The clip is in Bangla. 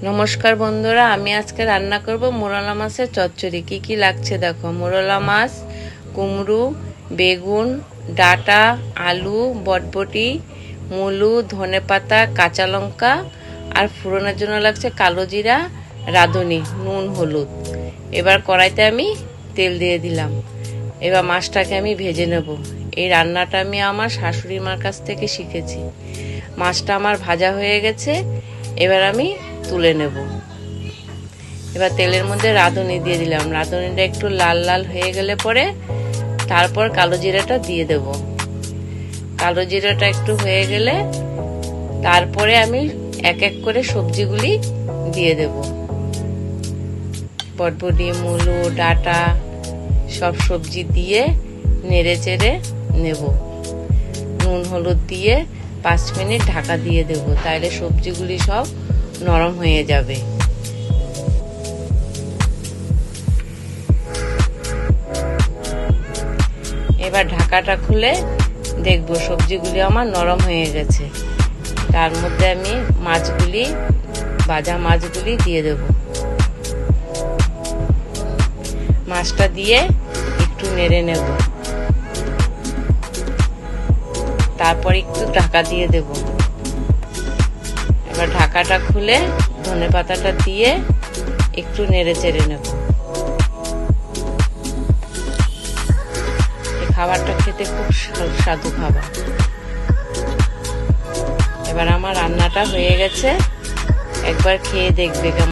নমস্কার বন্ধুরা, আমি আজকে রান্না করব মোরলা মাছের চচ্চড়ি। কি কি লাগছে দেখো। মোরলা মাছ, কুমড়ো, বেগুন, ডাঁটা, আলু, বটবটি, মুলো, ধনেপাতা, কাঁচা লঙ্কা আর ফোড়নের জন্য লাগছে কালো জিরা, রাঁধুনি, নুন, হলুদ। এবার কড়াইতে আমি তেল দিয়ে দিলাম। এবার মাছটাকে আমি ভেজে নেব। এই রান্নাটা আমি আমার শাশুড়ি মার কাছ থেকে শিখেছি। মাছটা আমার ভাজা হয়ে গেছে, এবার আমি তুলে নেব। এবার তেলের মধ্যে রাঁধুনি দিয়ে দিলাম। রাঁধুনিটা একটু লাল লাল হয়ে গেলে পরে তারপর কালো জিরাটা দিয়ে দেব। কালো জিরাটা একটু হয়ে গেলে তারপরে আমি এক এক করে সবজিগুলি দিয়ে দেব। বটবটি, মুলো, ডাঁটা সব সবজি দিয়ে নেড়ে চেড়ে নেব। নুন হলুদ দিয়ে 5 মিনিট ঢাকা দিয়ে দেব, তাইলে সবজিগুলি সব নরম হয়ে যাবে। এবার ঢাকাটা খুলে দেখব সবজিগুলি আমার নরম হয়ে গেছে। তার মধ্যে আমি মাছগুলি, ভাজা মাছগুলি দিয়ে দেব। মাছটা দিয়ে একটু নেড়ে নেব, তারপর একটু ঢাকা দিয়ে দেব। এবার ঢাকাটা খুলে ধনেপাতাটা দিয়ে একটু নেড়ে চেড়ে নেব। এই খাবারটা খেতে খুব সুস্বাদু খাবার। এবার আমার রান্নাটা হয়ে গেছে, একবার খেয়ে দেখবে কেমন।